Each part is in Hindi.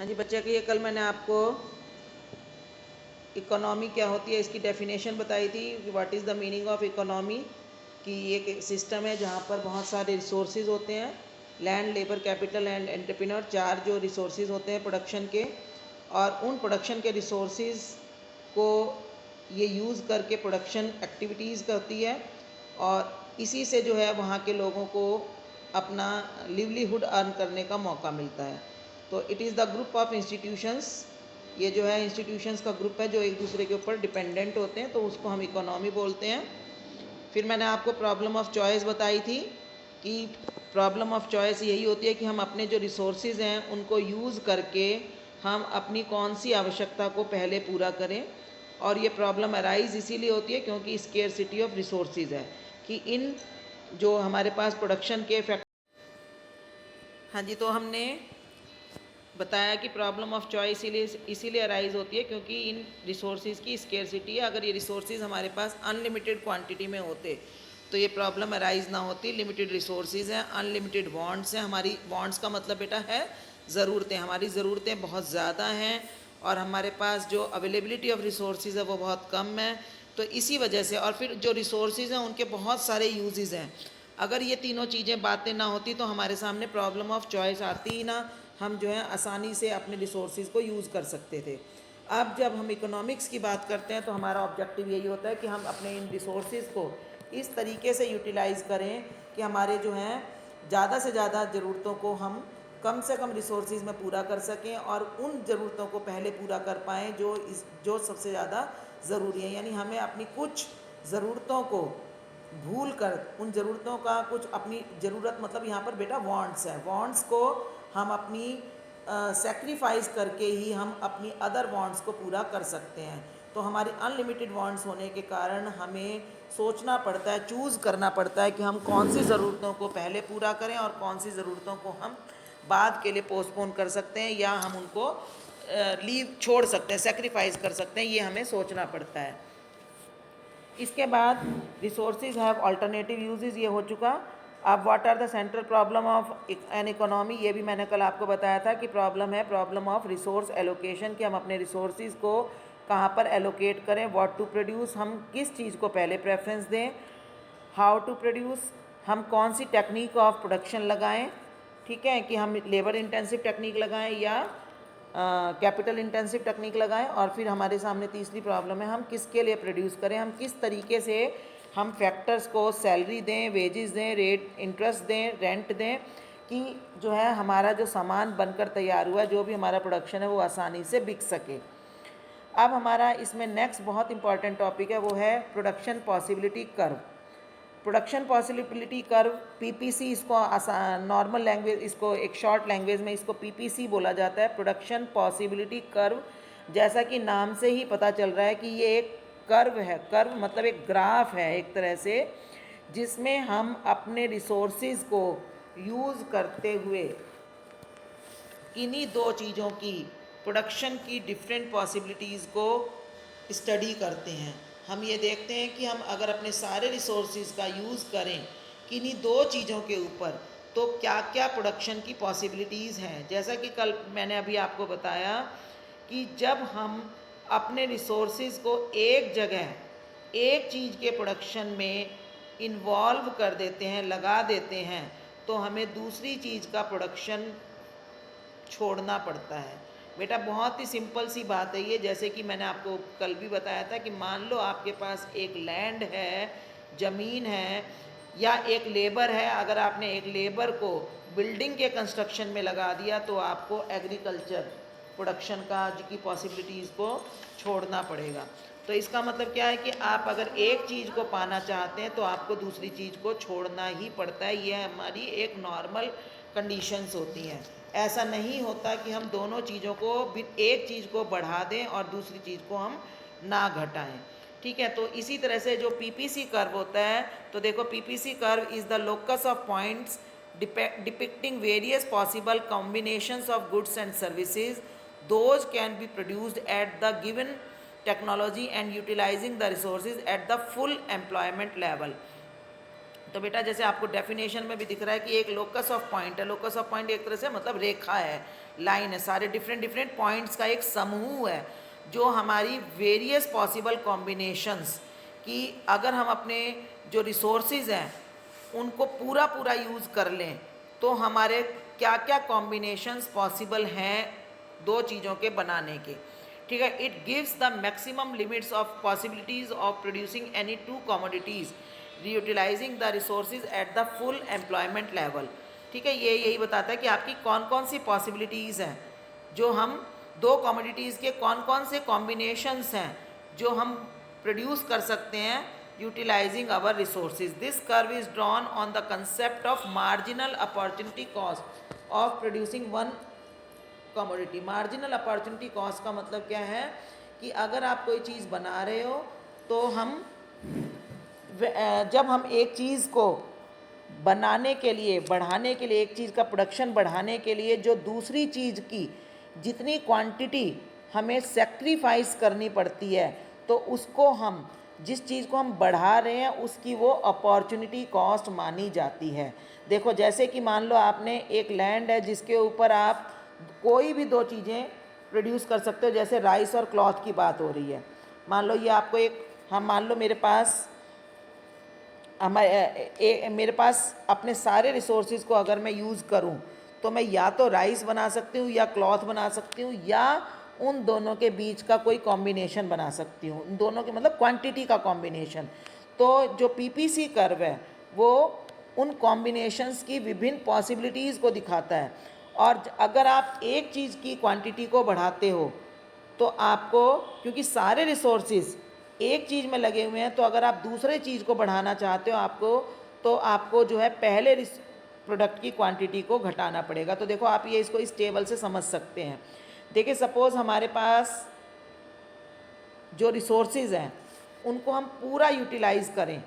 हाँ जी बच्चे, कि कल मैंने आपको इकोनॉमी क्या होती है इसकी डेफिनेशन बताई थी कि what is the meaning of economy. कि एक सिस्टम है जहाँ पर बहुत सारे रिसोर्सेज होते हैं, land, labour, capital and entrepreneur, चार जो रिसोर्सेज होते हैं प्रोडक्शन के, और उन प्रोडक्शन के रिसोर्सेज को ये यूज़ करके प्रोडक्शन एक्टिविटीज़ करती है, और इसी से जो है वहाँ के लोगों को अपना लिवलीहुड अर्न करने का मौका मिलता है। तो it is the group of institutions, ये जो है इंस्टीट्यूशंस का ग्रुप है जो एक दूसरे के ऊपर डिपेंडेंट होते हैं, तो उसको हम इकोनॉमी बोलते हैं। फिर मैंने आपको प्रॉब्लम ऑफ चॉइस बताई थी कि प्रॉब्लम ऑफ चॉइस यही होती है कि हम अपने जो रिसोर्सेज हैं उनको यूज़ करके हम अपनी कौन सी आवश्यकता को पहले पूरा करें। और ये प्रॉब्लम अराइज इसीलिए होती है क्योंकि स्केर्सिटी ऑफ रिसोर्सेज है, कि इन जो हमारे पास प्रोडक्शन के हाँ जी, तो हमने बताया कि प्रॉब्लम ऑफ चॉइस इसीलिए अराइज होती है क्योंकि इन रिसोर्सेज की स्केर्सिटी है। अगर ये रिसोर्सेज हमारे पास अनलिमिटेड क्वांटिटी में होते तो ये प्रॉब्लम अराइज ना होती। लिमिटेड रिसोर्सेज हैं, अनलिमिटेड वांट्स हैं। हमारी वांट्स का मतलब बेटा है ज़रूरतें, हमारी ज़रूरतें बहुत ज़्यादा हैं और हमारे पास जो अवेलेबिलिटी ऑफ रिसोर्सेज है वो बहुत कम है। तो इसी वजह से, और फिर जो रिसोर्सेज हैं उनके बहुत सारे यूजेस हैं। अगर ये तीनों चीज़ें बातें ना होती तो हमारे सामने प्रॉब्लम ऑफ चॉइस आती ही ना, हम जो है आसानी से अपने रिसोर्सेज को यूज़ कर सकते थे। अब जब हम इकोनॉमिक्स की बात करते हैं तो हमारा ऑब्जेक्टिव यही होता है कि हम अपने इन रिसोर्सेज को इस तरीके से यूटिलाइज़ करें कि हमारे जो हैं ज़्यादा से ज़्यादा ज़रूरतों को हम कम से कम रिसोर्सेज में पूरा कर सकें और उन ज़रूरतों को पहले पूरा कर पाएँ जो सबसे ज़्यादा ज़रूरी है। यानी हमें अपनी कुछ ज़रूरतों को भूल कर उन ज़रूरतों का कुछ, अपनी ज़रूरत मतलब यहाँ पर बेटा वांट्स है, वांट्स को हम अपनी सेक्रीफाइस करके ही हम अपनी अदर वांट्स को पूरा कर सकते हैं। तो हमारी अनलिमिटेड वांट्स होने के कारण हमें सोचना पड़ता है, चूज़ करना पड़ता है कि हम कौन सी ज़रूरतों को पहले पूरा करें और कौन सी ज़रूरतों को हम बाद के लिए पोस्टपोन कर सकते हैं या हम उनको लीव छोड़ सकते हैं, सेक्रीफाइस कर सकते हैं। ये हमें सोचना पड़ता है। इसके बाद रिसोर्सेज हैव अल्टरनेटिव यूजेस, ये हो चुका। अब what are the central problem of an economy, ये भी मैंने कल आपको बताया था कि प्रॉब्लम है प्रॉब्लम ऑफ रिसोर्स एलोकेशन, कि हम अपने रिसोर्सेज को कहाँ पर एलोकेट करें। व्हाट टू प्रोड्यूस, हम किस चीज़ को पहले प्रेफरेंस दें। हाउ टू प्रोड्यूस, हम कौन सी टेक्निक ऑफ प्रोडक्शन लगाएं, ठीक है, कि हम लेबर इंटेंसिव टेक्निक लगाएं या कैपिटल इंटेंसिव टेक्निक लगाएं। और फिर हमारे सामने तीसरी प्रॉब्लम है हम किसके लिए प्रोड्यूस करें, हम किस तरीके से हम फैक्टर्स को सैलरी दें, वेजेस दें, रेट इंटरेस्ट दें, रेंट दें, कि जो है हमारा जो सामान बनकर तैयार हुआ है, जो भी हमारा प्रोडक्शन है वो आसानी से बिक सके। अब हमारा इसमें नेक्स्ट बहुत इंपॉर्टेंट टॉपिक है, वो है production possibility curve. Production possibility curve, PPC, इसको नॉर्मल लैंग्वेज, इसको एक शॉर्ट लैंग्वेज में इसको पीपीसी बोला जाता है, प्रोडक्शन पॉसिबिलिटी कर्व। जैसा कि नाम से ही पता चल रहा है कि ये एक कर्व है। कर्व मतलब एक ग्राफ है एक तरह से, जिसमें हम अपने रिसोर्सेज को यूज़ करते हुए इन्हीं दो चीज़ों की, प्रोडक्शन की डिफरेंट पॉसिबिलिटीज़ को स्टडी करते हैं। हम ये देखते हैं कि हम अगर अपने सारे रिसोर्सेज का यूज़ करें किन्हीं दो चीज़ों के ऊपर तो क्या क्या प्रोडक्शन की पॉसिबिलिटीज़ हैं। जैसा कि कल मैंने अभी आपको बताया कि जब हम अपने रिसोर्सेज को एक जगह एक चीज़ के प्रोडक्शन में इन्वॉल्व कर देते हैं, लगा देते हैं, तो हमें दूसरी चीज़ का प्रोडक्शन छोड़ना पड़ता है। बेटा बहुत ही सिंपल सी बात है ये, जैसे कि मैंने आपको कल भी बताया था कि मान लो आपके पास एक लैंड है, ज़मीन है, या एक लेबर है। अगर आपने एक लेबर को बिल्डिंग के कंस्ट्रक्शन में लगा दिया तो आपको एग्रीकल्चर प्रोडक्शन का की पॉसिबिलिटीज़ को छोड़ना पड़ेगा। तो इसका मतलब क्या है कि आप अगर एक चीज़ को पाना चाहते हैं तो आपको दूसरी चीज़ को छोड़ना ही पड़ता है। ये हमारी एक नॉर्मल कंडीशंस होती हैं। ऐसा नहीं होता कि हम दोनों चीज़ों को, एक चीज़ को बढ़ा दें और दूसरी चीज़ को हम ना घटाएं, ठीक है। तो इसी तरह से जो पीपीसी कर्व होता है, तो देखो PPC curve is the locus of points depicting various possible combinations of goods and services. Those can be produced at the given technology and utilizing the resources at the full employment level. तो बेटा जैसे आपको डेफिनेशन में भी दिख रहा है कि एक लोकस ऑफ पॉइंट है। लोकस ऑफ पॉइंट एक तरह से मतलब रेखा है, लाइन है, सारे डिफरेंट डिफरेंट पॉइंट्स का एक समूह है जो हमारी वेरियस पॉसिबल कॉम्बिनेशंस कि अगर हम अपने जो रिसोर्सेज हैं उनको पूरा पूरा यूज़ कर लें तो हमारे क्या क्या कॉम्बिनेशंस पॉसिबल हैं दो चीज़ों के बनाने के। ठीक है, it gives the maximum limits of possibilities of producing any two commodities reutilizing the resources at the full employment level. ठीक है, ये यही बताता है कि आपकी कौन कौन सी पॉसिबिलिटीज़ हैं जो हम दो कमोडिटीज़ के कौन कौन से कॉम्बिनेशंस हैं जो हम प्रोड्यूस कर सकते हैं utilising our resources. This curve is drawn on the concept of marginal opportunity cost of producing one commodity. Marginal opportunity cost का मतलब क्या है कि अगर आप कोई चीज़ बना रहे हो तो हम जब हम एक चीज़ को बनाने के लिए बढ़ाने के लिए एक चीज़ का प्रोडक्शन बढ़ाने के लिए जो दूसरी चीज़ की जितनी क्वांटिटी हमें सेक्रीफाइस करनी पड़ती है तो उसको हम जिस चीज़ को हम बढ़ा रहे हैं उसकी वो अपॉर्चुनिटी कॉस्ट मानी जाती है। देखो जैसे कि मान लो आपने एक लैंड है जिसके ऊपर आप कोई भी दो चीज़ें प्रोड्यूस कर सकते हो, जैसे राइस और क्लॉथ की बात हो रही है। मान लो ये आपको एक हम मान लो मेरे पास अपने सारे रिसोर्सेज को अगर मैं यूज़ करूं तो मैं या तो राइस बना सकती हूँ या क्लॉथ बना सकती हूँ या उन दोनों के बीच का कोई कॉम्बिनेशन बना सकती हूँ, उन दोनों के मतलब क्वांटिटी का कॉम्बिनेशन। तो जो पीपीसी कर्व है वो उन कॉम्बिनेशंस की विभिन्न पॉसिबिलिटीज़ को दिखाता है। और अगर आप एक चीज़ की क्वांटिटी को बढ़ाते हो तो आपको, क्योंकि सारे रिसोर्सेज एक चीज़ में लगे हुए हैं, तो अगर आप दूसरे चीज़ को बढ़ाना चाहते हो तो आपको जो है पहले प्रोडक्ट की क्वांटिटी को घटाना पड़ेगा। तो देखो आप ये इसको इस टेबल से समझ सकते हैं। देखिए सपोज़ हमारे पास जो रिसोर्सेज हैं उनको हम पूरा यूटिलाइज़ करें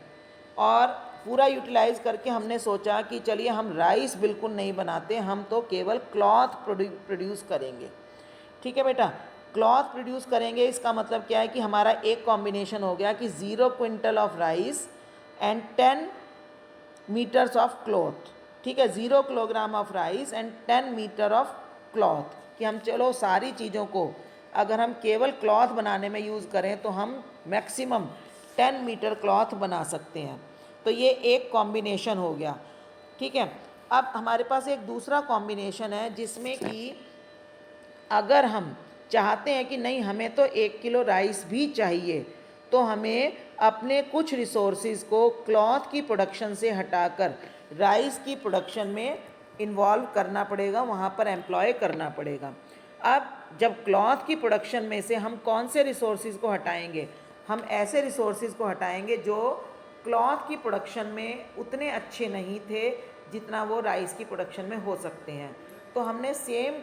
और पूरा यूटिलाइज़ करके हमने सोचा कि चलिए हम राइस बिल्कुल नहीं बनाते, हम तो केवल क्लॉथ प्रोड्यूस करेंगे। ठीक है बेटा, क्लॉथ प्रोड्यूस करेंगे इसका मतलब क्या है कि हमारा एक कॉम्बिनेशन हो गया कि 0 quintal of rice and 10 metres of cloth. ठीक है, 0 kilogram of rice and 10 metre of cloth, कि हम चलो सारी चीज़ों को अगर हम केवल क्लॉथ बनाने में यूज़ करें तो हम मैक्सिमम 10 मीटर क्लॉथ बना सकते हैं। तो ये एक कॉम्बिनेशन हो गया। ठीक है, अब हमारे पास एक दूसरा कॉम्बिनेशन है जिसमें कि अगर हम चाहते हैं कि नहीं हमें तो 1 किलो राइस भी चाहिए तो हमें अपने कुछ रिसोर्सेज को क्लॉथ की प्रोडक्शन से हटाकर राइस की प्रोडक्शन में इन्वॉल्व करना पड़ेगा, वहाँ पर एम्प्लॉय करना पड़ेगा। अब जब क्लॉथ की प्रोडक्शन में से हम कौन से रिसोर्सेज को हटाएंगे, हम ऐसे रिसोर्सेज को हटाएंगे जो क्लॉथ की प्रोडक्शन में उतने अच्छे नहीं थे जितना वो राइस की प्रोडक्शन में हो सकते हैं। तो हमने सेम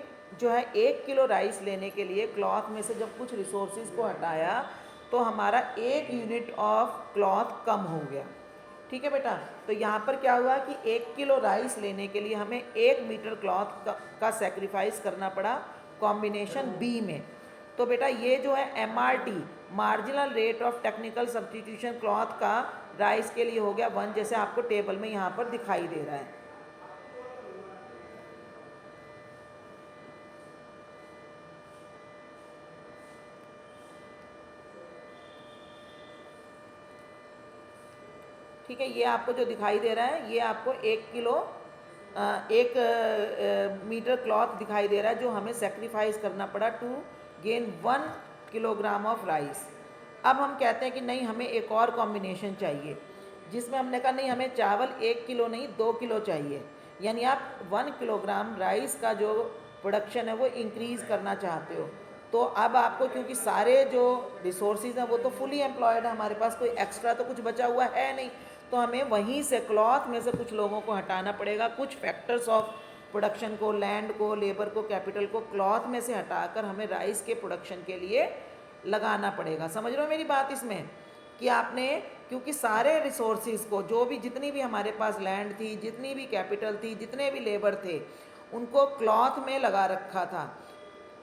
जो है 1 किलो राइस लेने के लिए क्लॉथ में से जब कुछ रिसोर्सेज को हटाया तो हमारा 1 यूनिट ऑफ क्लॉथ कम हो गया। ठीक है बेटा, तो यहाँ पर क्या हुआ कि 1 किलो राइस लेने के लिए हमें 1 मीटर क्लॉथ का सेक्रीफाइस करना पड़ा कॉम्बिनेशन बी में। तो बेटा ये जो है MRT marginal rate of technical substitution cloth का राइस के लिए हो गया 1, जैसे आपको टेबल में यहाँ पर दिखाई दे रहा है। ठीक है, ये आपको जो दिखाई दे रहा है ये आपको 1 मीटर क्लॉथ दिखाई दे रहा है जो हमें सेक्रीफाइस करना पड़ा to gain 1 kilogram of rice. अब हम कहते हैं कि नहीं हमें एक और कॉम्बिनेशन चाहिए जिसमें हमने कहा नहीं हमें चावल 1 किलो नहीं 2 किलो चाहिए, यानी आप 1 किलोग्राम राइस का जो प्रोडक्शन है वो इंक्रीज़ करना चाहते हो। तो अब आपको क्योंकि सारे जो रिसोर्सेज हैं वो तो फुली एम्प्लॉयड है, हमारे पास कोई एक्स्ट्रा तो कुछ बचा हुआ है नहीं, तो हमें वहीं से क्लॉथ में से कुछ लोगों को हटाना पड़ेगा, कुछ फैक्टर्स ऑफ प्रोडक्शन को, लैंड को, लेबर को, कैपिटल को क्लॉथ में से हटाकर हमें राइस के प्रोडक्शन के लिए लगाना पड़ेगा। समझ रहे हो मेरी बात इसमें कि आपने क्योंकि सारे रिसोर्सेज को जो भी जितनी भी हमारे पास लैंड थी, जितनी भी कैपिटल थी, जितने भी लेबर थे उनको क्लॉथ में लगा रखा था,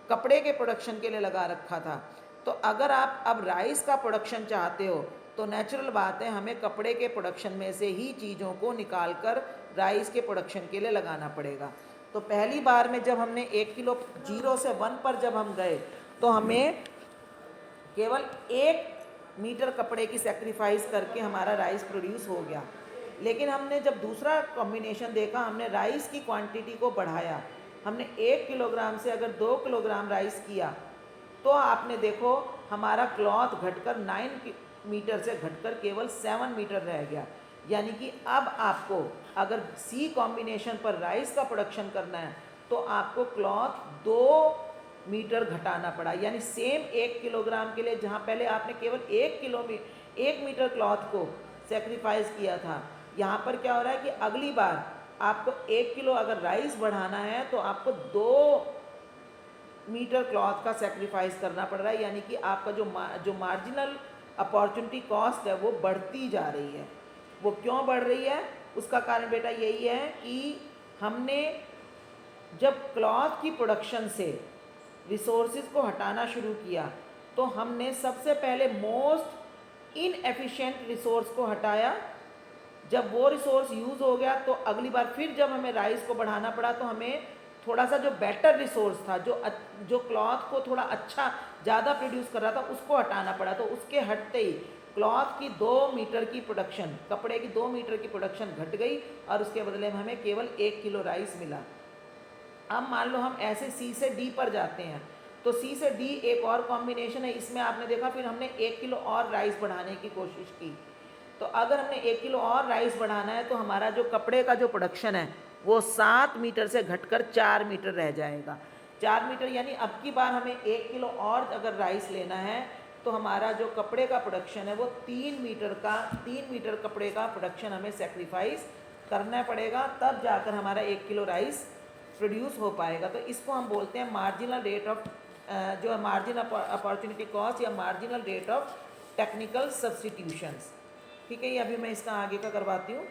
कपड़े के प्रोडक्शन के लिए लगा रखा था। तो अगर आप अब राइस का प्रोडक्शन चाहते हो तो नेचुरल बात है हमें कपड़े के प्रोडक्शन में से ही चीज़ों को निकाल कर राइस के प्रोडक्शन के लिए लगाना पड़ेगा। तो पहली बार में जब हमने 1 किलो 0 से 1 पर जब हम गए तो हमें केवल 1 मीटर कपड़े की सेक्रीफाइस करके हमारा राइस प्रोड्यूस हो गया। लेकिन हमने जब दूसरा कॉम्बिनेशन देखा, हमने राइस की क्वांटिटी को बढ़ाया, हमने 1 किलोग्राम से अगर 2 किलोग्राम राइस किया तो आपने देखो हमारा क्लॉथ घटकर 9 मीटर से घटकर केवल 7 मीटर रह गया। यानी कि अब आपको अगर सी कॉम्बिनेशन पर राइस का प्रोडक्शन करना है तो आपको क्लॉथ 2 मीटर घटाना पड़ा। यानी सेम 1 किलोग्राम के लिए जहाँ पहले आपने केवल 1 मीटर क्लॉथ को सेक्रीफाइस किया था, यहाँ पर क्या हो रहा है कि अगली बार आपको 1 किलो अगर राइस बढ़ाना है तो आपको 2 मीटर क्लॉथ का सेक्रीफाइस करना पड़ रहा है। यानी कि आपका जो मार्जिनल अपॉर्चुनिटी कॉस्ट है वो बढ़ती जा रही है। वो क्यों बढ़ रही है? उसका कारण बेटा यही है कि हमने जब क्लॉथ की प्रोडक्शन से रिसोर्सेज को हटाना शुरू किया तो हमने सबसे पहले मोस्ट इनएफिशिएंट रिसोर्स को हटाया। जब वो रिसोर्स यूज़ हो गया तो अगली बार फिर जब हमें राइस को बढ़ाना पड़ा तो हमें थोड़ा सा जो बेटर रिसोर्स था, जो क्लॉथ को थोड़ा अच्छा ज़्यादा प्रोड्यूस कर रहा था, उसको हटाना पड़ा। तो उसके हटते ही क्लॉथ की 2 मीटर की प्रोडक्शन, कपड़े की 2 मीटर की प्रोडक्शन घट गई और उसके बदले में हमें केवल 1 किलो राइस मिला। अब मान लो हम ऐसे सी से डी पर जाते हैं तो सी से डी एक और कॉम्बिनेशन है। इसमें आपने देखा फिर हमने 1 किलो और राइस बढ़ाने की कोशिश की। तो अगर हमने 1 किलो और राइस बढ़ाना है तो हमारा जो कपड़े का जो प्रोडक्शन है वो 7 मीटर से घटकर 4 मीटर रह जाएगा। 4 मीटर यानी अब की बार हमें 1 किलो और अगर राइस लेना है तो हमारा जो कपड़े का प्रोडक्शन है वो 3 मीटर कपड़े का प्रोडक्शन हमें सेक्रीफाइस करना पड़ेगा, तब जाकर हमारा 1 किलो राइस प्रोड्यूस हो पाएगा। तो इसको हम बोलते हैं मार्जिनल रेट ऑफ जो मार्जिनल अपॉर्चुनिटी कॉस्ट या marginal rate of technical substitutions. ठीक है, ये अभी मैं इसका आगे का करवाती हूँ।